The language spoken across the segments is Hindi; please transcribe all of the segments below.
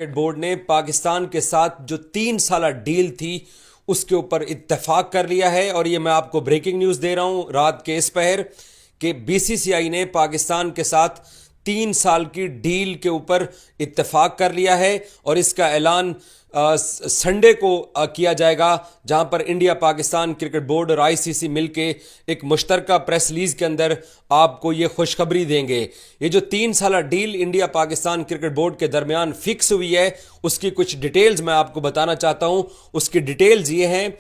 क्रिकेट बोर्ड ने पाकिस्तान के साथ जो 3 साला डील थी उसके ऊपर इत्तेफाक कर लिया है। और ये मैं आपको ब्रेकिंग न्यूज़ दे रहा हूं रात के इस पहर कि बीसीसीआई ने पाकिस्तान के साथ 3 साल की डील के ऊपर इत्तेफाक कर लिया है। और इसका ऐलान संडे को किया जाएगा, जहां पर इंडिया पाकिस्तान क्रिकेट बोर्ड और आईसीसी मिलके एक मुश्तरका प्रेस रिलीज के अंदर आपको ये खुशखबरी देंगे। ये जो 3 साला deal India Pakistan cricket board के दरमियान फिक्स हुई है उसकी कुछ डिटेल्स मैं आपको बताना चाहता हूं। उसकी डिटेल्स ये हैं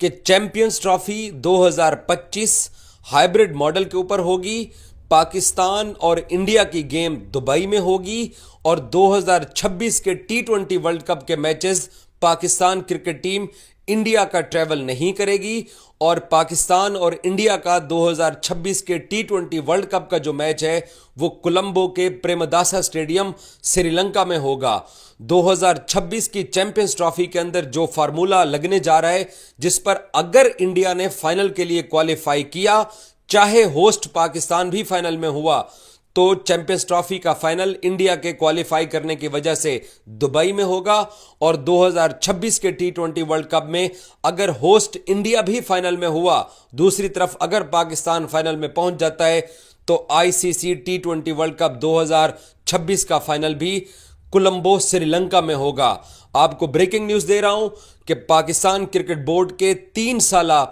कि चैंपियंस ट्रॉफी 2025 हाइब्रिड मॉडल के ऊपर होगी। पाकिस्तान और इंडिया की गेम दुबई में होगी और 2026 के T20 वर्ल्ड कप के matches Pakistan cricket team India का ट्रैवल नहीं करेगी। और पाकिस्तान और इंडिया का 2026 के T20 वर्ल्ड कप का जो मैच है वो कोलंबो के प्रेमदासा स्टेडियम श्रीलंका में होगा। 2026 की चैंपियंस ट्रॉफी के अंदर जो फार्मूला लगने जा रहा है, जिस पर अगर इंडिया ने फाइनल के लिए क्वालिफाई किया, चाहे होस्ट पाकिस्तान भी फाइनल में हुआ, तो चैंपियंस ट्रॉफी का फाइनल इंडिया के क्वालिफाई करने की वजह से दुबई में होगा। और 2026 के T20 वर्ल्ड कप में अगर होस्ट इंडिया भी फाइनल में हुआ, दूसरी तरफ अगर पाकिस्तान फाइनल में पहुंच जाता है, तो आईसीसी T20 वर्ल्ड कप 2026 का फाइनल भी कोलंबो श्रीलंका में होगा। आपको ब्रेकिंग न्यूज़ दे रहा हूं कि पाकिस्तान क्रिकेट बोर्ड के 3 साला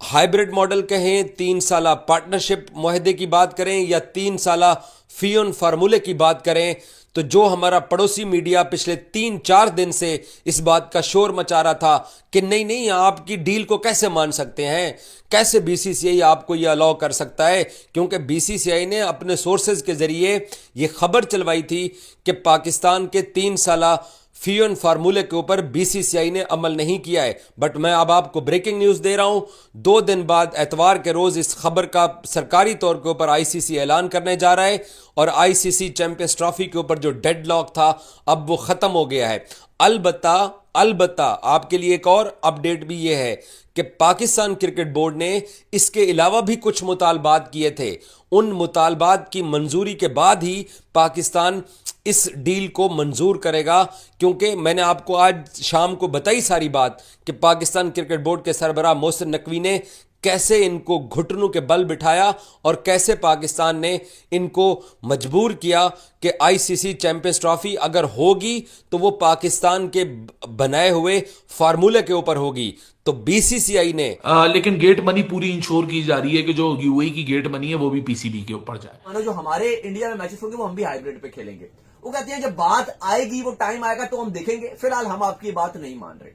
हाइब्रिड मॉडल कहें, 3 साला पार्टनरशिप मुआहदे की बात करें या 3 साला फियोन फार्मूले की बात करें, तो जो हमारा पड़ोसी मीडिया पिछले 3-4 दिन से इस बात का शोर मचा रहा था कि नहीं नहीं आपकी डील को कैसे मान सकते हैं, कैसे बीसीसीआई आपको यह अलाउ कर सकता है, क्योंकि बीसीसीआई ने अपने सोर्सेज के जरिए यह खबर चलवाई थी कि पाकिस्तान के 3 साला फियोन फार्मूले के ऊपर बीसीसीआई ने अमल नहीं किया है। बट मैं अब आपको ब्रेकिंग न्यूज़ दे रहा हूं, 2 दिन बाद एतवार के रोज इस खबर का सरकारी तौर के ऊपर आईसीसी ऐलान करने जा रहा है। और आईसीसी चैंपियंस ट्रॉफी के ऊपर जो डेडलॉक था अब वो खत्म हो गया है। अलबत्ता आपके लिए एक और अपडेट भी ये है कि पाकिस्तान क्रिकेट बोर्ड ने इसके अलावा भी कुछ मुतालबात किए थे। उन मुतालबात की मंजूरी के बाद ही पाकिस्तान इस डील को मंजूर करेगा, क्योंकि मैंने आपको आज शाम को बताई सारी बात कि पाकिस्तान क्रिकेट बोर्ड के सरबराह मोहसिन नकवी ने कैसे इनको घुटनों के बल बिठाया और कैसे पाकिस्तान ने इनको मजबूर किया कि आईसीसी चैंपियंस ट्रॉफी अगर होगी तो वो पाकिस्तान के बनाए हुए फार्मूले के ऊपर होगी। तो बीसीसीआई ने लेकिन गेट मनी पूरी इंश्योर की जा रही है कि जो यूएई की गेट मनी है वो भी पीसीबी के ऊपर जाए। मानो जो हमारे इंडिया में मैचेस होंगे वो हम भी हाइब्रिड पे खेलेंगे। वो कहते हैं जब बात आएगी, वो टाइम आएगा तो हम देखेंगे, फिलहाल हम आपकी बात नहीं मान रहे।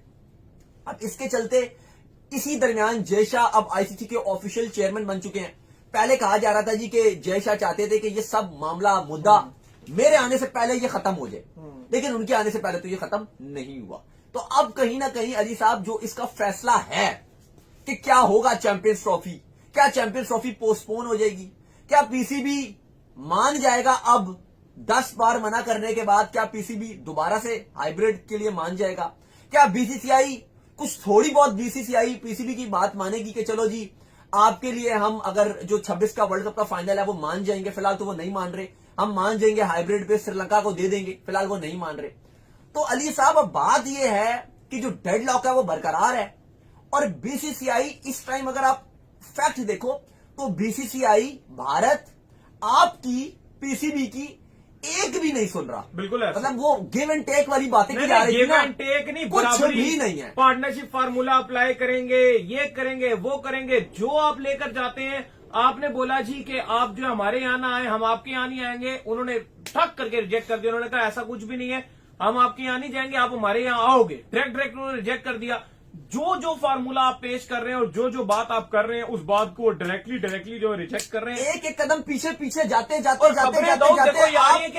अब इसके चलते इसी दरमियान जय शाह अब आईसीसी के ऑफिशियल चेयरमैन बन चुके हैं। पहले कहा जा रहा था जी कि जय शाह चाहते थे कि ये सब मामला मुद्दा मेरे आने से पहले ये खत्म हो जाए, लेकिन उनके आने से पहले तो ये खत्म नहीं हुआ। तो अब कहीं ना कहीं अली साहब जो इसका फैसला है कि क्या होगा चैंपियंस ट्रॉफी, क्या चैंपियंस ट्रॉफी पोस्टपोन हो जाएगी, क्या पीसीबी मान जाएगा, अब 10 बार मना करने के बाद क्या पीसीबी दोबारा से हाइब्रिड के लिए मान जाएगा, क्या बीसीसीआई कुछ थोड़ी बहुत बीसीसीआई पीसीबी की बात मानेगी कि चलो जी आपके लिए हम अगर जो 26 का वर्ल्ड कप का फाइनल है वो मान जाएंगे, फिलहाल तो वो नहीं मान रहे, हम मान जाएंगे हाइब्रिड पे श्रीलंका को दे देंगे, फिलहाल वो नहीं मान रहे। तो अली साहब अब बात ये है कि जो डेडलॉक है वो बरकरार है। और बीसीसीआई इस टाइम अगर आप फैक्ट देखो तो बीसीसीआई भारत आपकी पीसीबी की एक भी नहीं सुन रहा। बिल्कुल है, मतलब वो गिव एंड टेक वाली बातें की जा रही है, गिव एंड टेक नहीं, कुछ भी नहीं है। पार्टनरशिप फार्मूला अप्लाई करेंगे, ये करेंगे, वो करेंगे, जो आप लेकर जाते हैं। आपने बोला जी कि आप जो हमारे यहाँ ना आए, हम आपके यहाँ नहीं आएंगे, उन्होंने ठक करके रिजेक्ट कर दिया। उन्होंने कहा ऐसा कुछ भी नहीं है, हम आपके यहाँ नहीं जाएंगे, आप हमारे यहाँ आओगे। डायरेक्ट उन्होंने रिजेक्ट कर दिया। जो फार्मूला आप पेश कर रहे हैं और जो बात आप कर रहे हैं उस बात को डायरेक्टली जो रिजेक्ट कर रहे हैं। एक एक कदम पीछे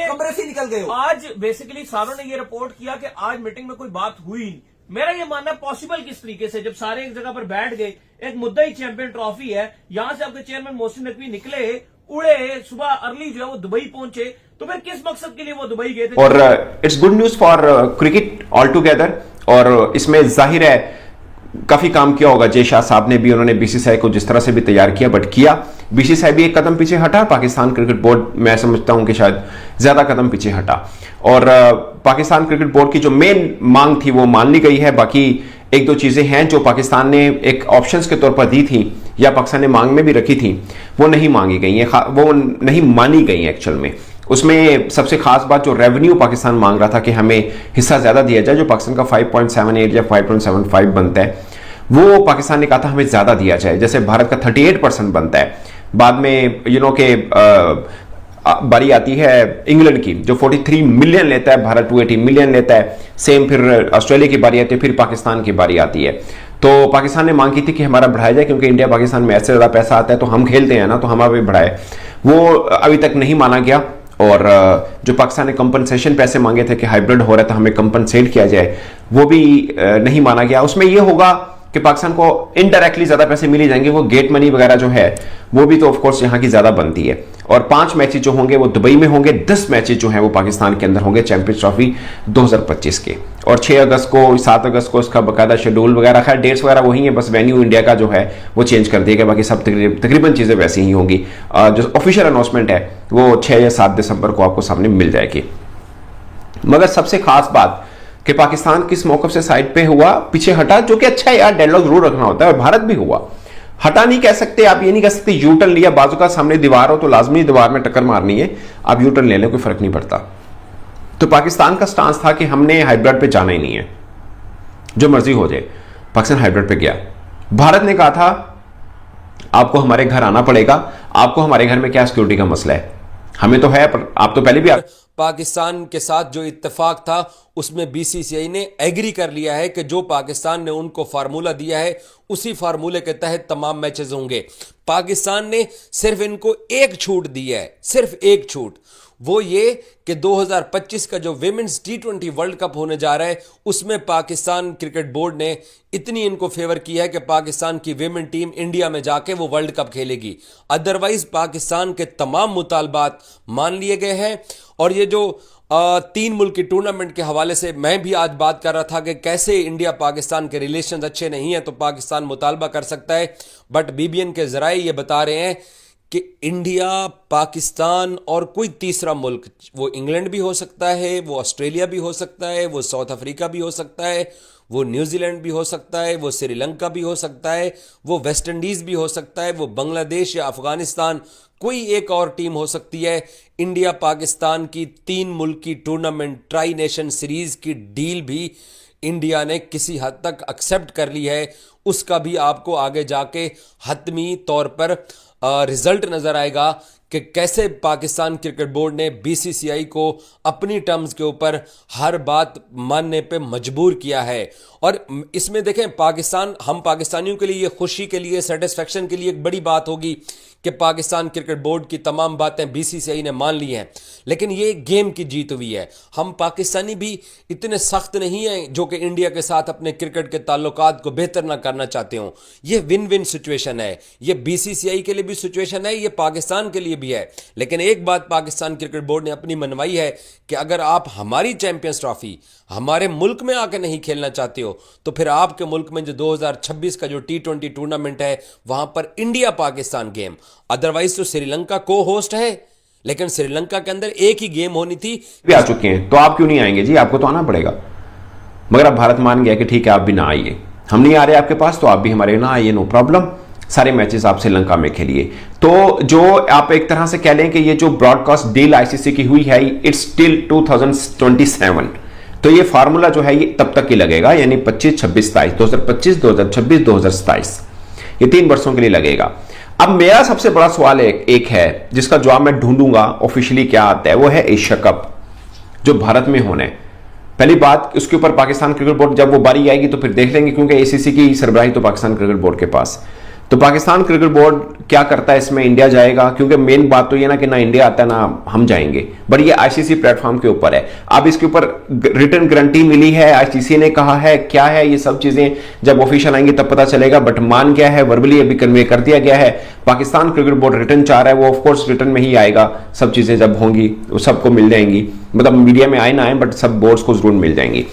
कमरे से निकल गए हो। आज बेसिकली सारों ने ये रिपोर्ट किया कि आज मीटिंग में कोई बात हुई नहीं। मेरा ये मानना पॉसिबल किस तरीके से, जब सारे एक जगह पर बैठ गए, एक मुद्दा ही चैंपियन ट्रॉफी है, यहां से आपके चेयरमैन मोहसिन नकवी निकले, उड़े, सुबह अर्ली जो है वो दुबई पहुंचे, तो फिर किस मकसद के लिए वो दुबई गए थे? और it's good news for cricket all together. और इसमें जाहिर है काफी काम किया होगा जय शाह साहब ने भी, उन्होंने बीसीसीआई को जिस तरह से भी तैयार किया, बट किया। बीसीसीआई भी एक कदम पीछे हटा, पाकिस्तान क्रिकेट बोर्ड मैं समझता हूं कि शायद ज्यादा कदम पीछे हटा, और पाकिस्तान क्रिकेट बोर्ड की जो मेन मांग थी वो मान ली गई है। बाकी एक दो चीजें हैं जो पाकिस्तान ने एक ऑप्शंस के तौर पर दी थी या पाकिस्तान ने मांग में भी रखी थी, वो नहीं मांगी गई हैं, वो नहीं मानी गई हैं एक्चुअल में। उसमें सबसे खास बात जो रेवेन्यू पाकिस्तान मांग रहा था कि हमें हिस्सा ज्यादा दिया जाए, जो पाकिस्तान का 5.78 या 5.75 बनता है, वो पाकिस्तान ने कहा था हमें ज्यादा दिया जाए, जैसे भारत का 38% बनता है। बाद में के बारी आती है इंग्लैंड की जो 43 मिलियन लेता है, भारत 280 मिलियन लेता है। सेम फिर ऑस्ट्रेलिया की बारी आती है, फिर पाकिस्तान की बारी आती है। तो पाकिस्तान ने मांग की थी कि हमारा बढ़ाया जाए, क्योंकि इंडिया पाकिस्तान में ऐसे ज्यादा पैसा आता है तो हम खेलते हैं ना, तो हमारा भी बढ़ाए। वो अभी तक नहीं माना गया। और जो पाकिस्तान ने कंपनसेशन पैसे मांगे थे कि हाइब्रिड हो रहा था हमें कंपनसेट किया जाए, वो भी नहीं माना गया। उसमें यह होगा कि पाकिस्तान को इनडायरेक्टली ज्यादा पैसे मिल जाएंगे, वो गेट मनी वगैरह जो है वो भी तो ऑफ कोर्स यहाँ की ज्यादा बनती है। और 5 मैचेस जो होंगे वो दुबई में होंगे, 10 मैचेस जो हैं वो पाकिस्तान के अंदर होंगे चैंपियंस ट्रॉफी 2025 के। और 6 अगस्त को 7 अगस्त को उसका बकायदा शेड्यूल वगैरह, खैर डेट्स वगैरह वही है, बस वेन्यू इंडिया का जो है वो चेंज कर दिया गया, बाकी सब तकरीबन चीजें वैसी ही होंगी। जो ऑफिशियल अनाउंसमेंट है वो 6 या 7 दिसंबर को आपको सामने मिल जाएगी। मगर सबसे खास बात कि पाकिस्तान किस मौकफ से साइड पे हुआ, पीछे हटा, जो कि अच्छा है यार, डायलॉग जरूर रखना होता है, और भारत भी हुआ। हटा नहीं कह सकते आप, ये नहीं कह सकते यू टर्न लिया, बाजू का सामने दीवार हो तो लाजमी दीवार में टक्कर मारनी है, आप यू टर्न ले लें, कोई फर्क नहीं पड़ता। तो पाकिस्तान का स्टांस था कि हमने हाइब्रिड पे जाना ही नहीं है, जो मर्जी हो जाए। पाकिस्तान हाइब्रिड पे गया। भारत ने कहा था आपको हमारे घर आना पड़ेगा, आपको हमारे घर में क्या सिक्योरिटी का मसला है, हमें तो है, पर आप तो पहले भी पाकिस्तान के साथ जो इत्तेफाक था उसमें बीसीसीआई ने एग्री कर लिया है कि जो पाकिस्तान ने उनको फार्मूला दिया है उसी फार्मूले के तहत तमाम मैचेस होंगे। पाकिस्तान ने सिर्फ इनको एक छूट दी है, सिर्फ एक छूट, वो ये कि 2025 का जो विमेंस T20 वर्ल्ड कप होने जा रहा है उसमें पाकिस्तान क्रिकेट बोर्ड ने इतनी इनको फेवर किया है कि पाकिस्तान की विमेन टीम इंडिया में जाके वो वर्ल्ड कप खेलेगी। अदरवाइज पाकिस्तान के तमाम मुतालबात मान लिए गए हैं। और ये जो 3 मुल्क की टूर्नामेंट के हवाले से मैं भी आज बात कर रहा था कि कैसे इंडिया पाकिस्तान के रिलेशन अच्छे नहीं है तो पाकिस्तान मुतालबा कर सकता है, बट BBN के जराए ये बता रहे हैं कि इंडिया, पाकिस्तान और कोई तीसरा मुल्क, वो इंग्लैंड भी हो सकता है, वो ऑस्ट्रेलिया भी हो सकता है, वो साउथ अफ्रीका भी हो सकता है, वो न्यूजीलैंड भी हो सकता है, वो श्रीलंका भी हो सकता है, वो वेस्ट इंडीज भी हो सकता है, वो बांग्लादेश या अफगानिस्तान, कोई एक और टीम हो सकती है। इंडिया पाकिस्तान की 3 मुल्क की टूर्नामेंट ट्राई नेशन सीरीज की डील भी इंडिया ने किसी हद तक एक्सेप्ट कर ली है, उसका भी आपको आगे जाके हतमी तौर पर रिजल्ट नजर आएगा कि कैसे पाकिस्तान क्रिकेट बोर्ड ने बीसीसीआई को अपनी टर्म्स के ऊपर हर बात मानने पे मजबूर किया है। और इसमें देखें, हम पाकिस्तानियों के लिए ये खुशी के लिए, सेटिस्फेक्शन के लिए एक बड़ी बात होगी कि पाकिस्तान क्रिकेट बोर्ड की तमाम बातें बीसीसीआई ने मान ली हैं, लेकिन ये गेम की जीत हुई है। हम पाकिस्तानी भी इतने सख्त नहीं हैं जो कि इंडिया के साथ अपने क्रिकेट के ताल्लुकात को बेहतर ना करना चाहते हों। ये विन विन सिचुएशन है, ये बीसीसीआई के लिए भी सिचुएशन है, ये पाकिस्तान के लिए भी है। लेकिन एक बात पाकिस्तान क्रिकेट बोर्ड ने अपनी मनवाई है कि अगर आप हमारी चैंपियंस ट्रॉफी हमारे मुल्क में आके नहीं खेलना चाहते हो तो फिर आपके मुल्क में जो 2026 का जो T20 टूर्नामेंट है वहां पर इंडिया पाकिस्तान गेम, अदरवाइज तो श्रीलंका को होस्ट है, लेकिन श्रीलंका के अंदर एक ही गेम होनी थी। भी आ चुके हैं तो आप क्यों नहीं आएंगे जी, आपको तो आना पड़ेगा। मगर अब भारत मान गया कि ठीक है आप भी ना आइए, हम नहीं आ रहे आपके पास तो आप भी हमारे ना आइए, नो प्रॉब्लम, सारे मैचेस आप श्रीलंका में खेलिए। तो जो आप एक तरह से कह लें कि ये जो ब्रॉडकास्ट डील आईसीसी की हुई है इट्स टिल 2027, तो ये फार्मूला जो है ये तब तक ही लगेगा, यानी 25, 26, 27, 2025, 2026, 2027, ये 3 वर्षों के लिए लगेगा। अब मेरा सबसे बड़ा सवाल एक है जिसका जवाब मैं ढूंढूंगा ऑफिशियली क्या आता है, वो है एशिया कप जो भारत में होना है। पहली बात, उसके ऊपर पाकिस्तान क्रिकेट बोर्ड जब वो बारी आएगी तो फिर देख लेंगे, क्योंकि एसीसी की सरबराही तो पाकिस्तान क्रिकेट बोर्ड के पास। तो पाकिस्तान क्रिकेट बोर्ड क्या करता है इसमें, इंडिया जाएगा? क्योंकि मेन बात तो ये ना कि ना इंडिया आता है ना हम जाएंगे, बट ये आईसीसी प्लेटफॉर्म के ऊपर है। अब इसके ऊपर रिटन गारंटी मिली है, आईसीसी ने कहा है, क्या है ये सब चीजें जब ऑफिशियल आएंगी तब पता चलेगा, बट मान गया है, वर्बली अभी कन्वे कर दिया गया है। पाकिस्तान क्रिकेट बोर्ड रिटर्न चाह रहा है, वो ऑफकोर्स रिटर्न में ही आएगा, सब चीजें जब होंगी वो सबको मिल जाएंगी, मतलब मीडिया में आए ना आए बट सब बोर्ड्स को जरूर मिल जाएंगी।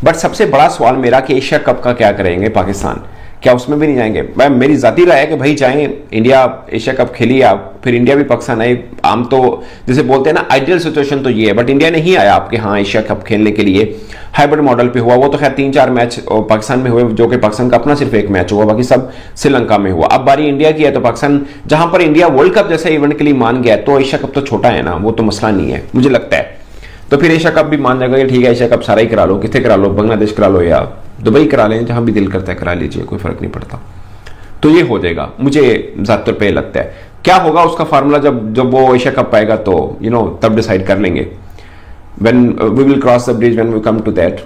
बट सबसे बड़ा सवाल मेरा कि एशिया कप का क्या करेंगे पाकिस्तान, क्या उसमें भी नहीं जाएंगे? मैं मेरी जाती राय है कि भाई जाएं, इंडिया एशिया कप खेलिए आप, फिर इंडिया भी पाकिस्तान आए। आम तो जैसे बोलते हैं ना आइडियल सिचुएशन तो ये है, बट इंडिया नहीं आया आपके हाँ एशिया कप खेलने के लिए, हाइब्रिड मॉडल पे हुआ। वो तो खैर 3-4 मैच पाकिस्तान में हुए, जो कि पाकिस्तान का अपना सिर्फ एक मैच हुआ, बाकी सब श्रीलंका में हुआ। अब बारी इंडिया की है, तो पाकिस्तान जहां पर इंडिया वर्ल्ड कप जैसे इवेंट के लिए मान गया, तो एशिया कप तो छोटा है ना, वो तो मसला नहीं है मुझे लगता है। तो फिर एशिया कप भी मान जाएगा कि ठीक है एशिया कप सारा ही करा लो, कितने करा लो, बांग्लादेश करा लो या दुबई करा लें, जहां भी दिल करता है करा लीजिए, कोई फर्क नहीं पड़ता। तो ये हो जाएगा, मुझे ज्यादातर पे लगता है। क्या होगा उसका फार्मूला जब वो एशिया कप आएगा तो तब डिसाइड कर लेंगे। When we will cross the bridge when we come to that,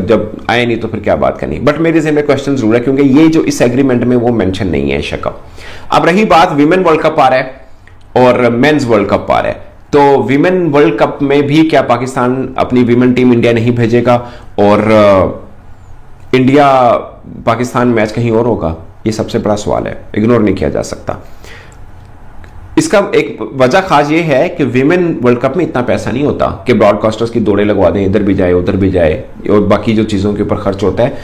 जब आए नहीं तो फिर क्या बात करनी। बट मेरे ज़हन में क्वेश्चन जरूर है, क्योंकि ये जो इस एग्रीमेंट में वो मेंशन नहीं है एशिया कप। अब रही बात, विमेन वर्ल्ड कप आ रहा है और मेंस वर्ल्ड कप आ रहा है, तो विमेन वर्ल्ड कप में भी क्या पाकिस्तान अपनी विमेन टीम इंडिया नहीं भेजेगा और इंडिया पाकिस्तान मैच कहीं और होगा? ये सबसे बड़ा सवाल है, इग्नोर नहीं किया जा सकता। इसका एक वजह खास ये है कि विमेन वर्ल्ड कप में इतना पैसा नहीं होता कि ब्रॉडकास्टर्स की दौड़े लगवा दें, इधर भी जाए उधर भी जाए, और बाकी जो चीज़ों के ऊपर खर्च होता है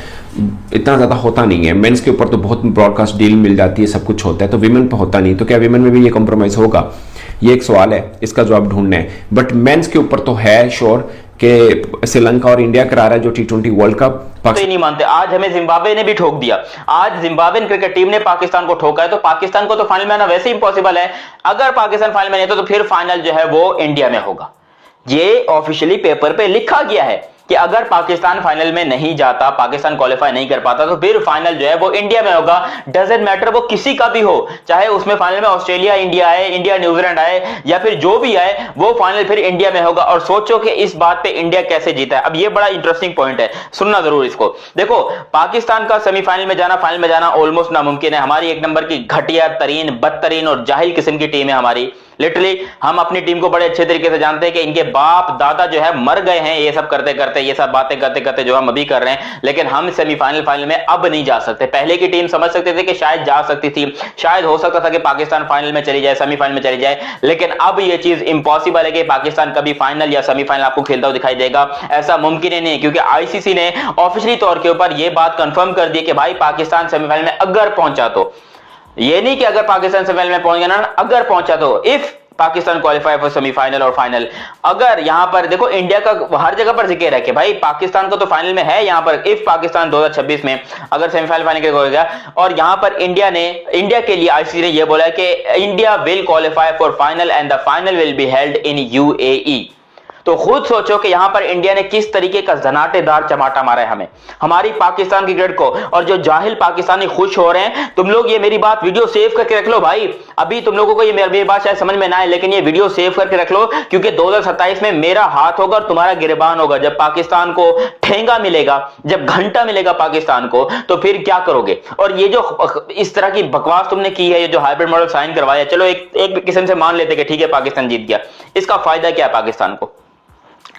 इतना ज़्यादा होता नहीं है। मेंस के ऊपर तो बहुत ब्रॉडकास्ट डील मिल जाती है, सब कुछ होता है, तो विमेन पर होता नहीं। तो क्या विमेन में भी ये कॉम्प्रोमाइज होगा? ये एक सवाल है, इसका जवाब ढूंढना है। बट मेंस के ऊपर तो है श्योर कि श्रीलंका और इंडिया करा रहा है जो T20 वर्ल्ड कप। तो नहीं मानते, आज हमें जिम्बाब्वे ने भी ठोक दिया, आज जिम्बाब्वेन क्रिकेट टीम ने पाकिस्तान को ठोका है, तो पाकिस्तान को तो फाइनल में आना वैसे इम्पॉसिबल है। अगर पाकिस्तान फाइनल में नहीं तो फिर फाइनल जो है वो इंडिया में होगा। ये ऑफिशियली पेपर पे लिखा गया है कि अगर पाकिस्तान फाइनल में नहीं जाता, पाकिस्तान क्वालिफाई नहीं कर पाता, तो फिर फाइनल जो है वो इंडिया में होगा। डजंट मैटर वो किसी का भी हो, चाहे उसमें फाइनल में ऑस्ट्रेलिया इंडिया आए, इंडिया न्यूजीलैंड आए, या फिर जो भी आए, वो फाइनल फिर इंडिया में होगा। और सोचो कि इस बात पे इंडिया कैसे जीता है। अब ये बड़ा इंटरेस्टिंग पॉइंट है, सुनना जरूर इसको। देखो, पाकिस्तान का सेमीफाइनल में जाना, फाइनल में जाना ऑलमोस्ट नामुमकिन है। हमारी एक नंबर की घटिया तरीन, बदतरीन और जाहिल किस्म की टीम है हमारी। लिटरली हम अपनी टीम को बड़े अच्छे तरीके से जानते हैं कि इनके बाप दादा जो है मर गए हैं ये सब करते करते, ये सब बातें करते करते जो हम अभी कर रहे हैं। लेकिन हम सेमीफाइनल फाइनल में अब नहीं जा सकते। पहले की टीम समझ सकते थे कि शायद जा सकती थी, शायद हो सकता था कि पाकिस्तान फाइनल में चली जाए, सेमीफाइनल में चली जाए, लेकिन अब ये चीज इंपॉसिबल है कि पाकिस्तान कभी फाइनल या सेमीफाइनल आपको खेलता हुआ दिखाई देगा। ऐसा मुमकिन ही नहीं, क्योंकि आईसीसी ने ऑफिशियली तौर के ऊपर यह बात कंफर्म कर दी कि भाई पाकिस्तान सेमीफाइनल में अगर पहुंचा, तो ये नहीं कि अगर पाकिस्तान सेमीफाइनल में पहुंच गया ना, अगर पहुंचा तो, if Pakistan qualify for semifinal और फाइनल। अगर यहां पर देखो इंडिया का हर जगह पर जिक्र है कि भाई पाकिस्तान को तो फाइनल में है, यहां पर इफ पाकिस्तान 2026 में अगर सेमीफाइनल फाइनल के होगा, और यहां पर इंडिया के लिए आईसीसी ने यह बोला कि India will qualify for final and the final will be held in UAE. तो खुद सोचो कि यहां पर इंडिया ने किस तरीके का जनाटेदार चमाटा मारा है हमें, हमारी पाकिस्तान क्रिकेट को। और जो जाहिल पाकिस्तानी खुश हो रहे हैं, तुम लोग ये मेरी बात वीडियो सेव करके रख लो भाई। अभी तुम लोगों को ये मेरी बात शायद समझ में ना आए, लेकिन ये वीडियो सेव करके रख लो, क्योंकि 2027 में मेरा हाथ होगा और तुम्हारा गिरबान होगा। जब पाकिस्तान को ठेंगा मिलेगा, जब घंटा मिलेगा पाकिस्तान को, तो फिर क्या करोगे? और ये जो इस तरह की बकवास तुमने की है, ये जो हाइब्रिड मॉडल साइन करवाया, चलो एक किस्म से मान लेते कि ठीक है पाकिस्तान जीत गया, इसका फायदा क्या है पाकिस्तान को?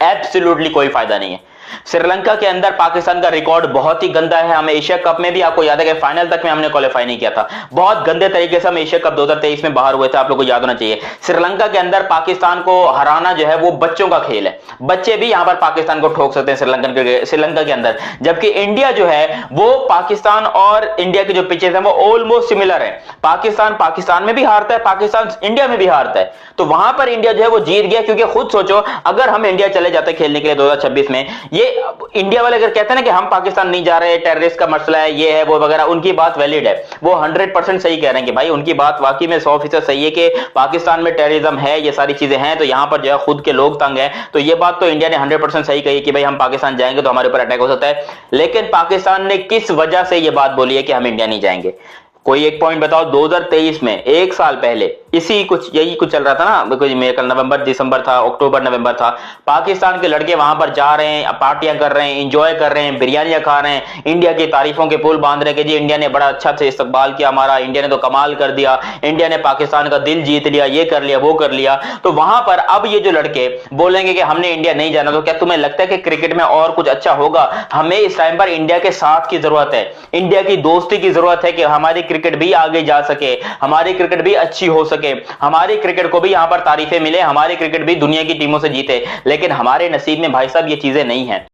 एब्सोल्युटली कोई फायदा नहीं है। श्रीलंका के अंदर पाकिस्तान का रिकॉर्ड बहुत ही गंदा है। हमें एशिया कप में भी आपको याद है कि फाइनल तक में हमने क्वालिफाई नहीं किया था, बहुत गंदे तरीके से हम एशिया कप 2023 में बाहर हुए थे, आप लोगों को याद होना चाहिए। श्रीलंका के अंदर पाकिस्तान को हराना जो है वो बच्चों का खेल है, बच्चे भी यहां पर पाकिस्तान को ठोक सकते हैं श्रीलंका के अंदर। जबकि इंडिया जो है वो पाकिस्तान और इंडिया के जो पिचेस हैं वो ऑलमोस्ट सिमिलर है। पाकिस्तान में भी हारता है, पाकिस्तान इंडिया में भी हारता है, तो वहां पर इंडिया जो है वो जीत गया। क्योंकि खुद सोचो, अगर हम इंडिया चले जाते खेलने के लिए 2026 में, ये इंडिया वाले अगर कहते हैं ना कि हम पाकिस्तान नहीं जा रहे, टेररिस्ट का मसला है, ये है वो वगैरह, उनकी बात वैलिड है, वो 100% सही कह रहे हैं कि भाई उनकी बात वाकई में 100% सही है कि पाकिस्तान में टेररिज्म है, ये सारी चीजें हैं, तो यहां पर जो है खुद के लोग तंग हैं। तो ये बात तो इंडिया ने 100% सही कही कि भाई हम पाकिस्तान जाएंगे तो हमारे ऊपर अटैक हो सकता है। लेकिन पाकिस्तान ने किस वजह से ये बात बोली है कि हम इंडिया नहीं जाएंगे? कोई एक पॉइंट बताओ। 2023 में, एक साल पहले इसी कुछ यही कुछ चल रहा था ना, कोई मेरे कल नवंबर दिसंबर था, अक्टूबर नवंबर था, पाकिस्तान के लड़के वहां पर जा रहे हैं, पार्टियां कर रहे हैं, एंजॉय कर रहे हैं, बिरयानियां खा रहे हैं, इंडिया की तारीफों के पुल बांध रहे हैं कि जी इंडिया ने बड़ा अच्छा से इस्तकबाल किया हमारा, इंडिया ने तो कमाल कर दिया, इंडिया ने पाकिस्तान का दिल जीत लिया, ये कर लिया वो कर लिया। तो वहां पर अब ये जो लड़के बोलेंगे कि हमने इंडिया नहीं जाना, तो क्या तुम्हें लगता है कि क्रिकेट में और कुछ अच्छा होगा? हमें इस टाइम पर इंडिया के साथ की जरूरत है, इंडिया की दोस्ती की जरूरत है कि हमारी क्रिकेट भी आगे जा सके, हमारी क्रिकेट भी अच्छी हो सके, हमारी क्रिकेट को भी यहां पर तारीफें मिले, हमारी क्रिकेट भी दुनिया की टीमों से जीते। लेकिन हमारे नसीब में भाई साहब ये चीजें नहीं है।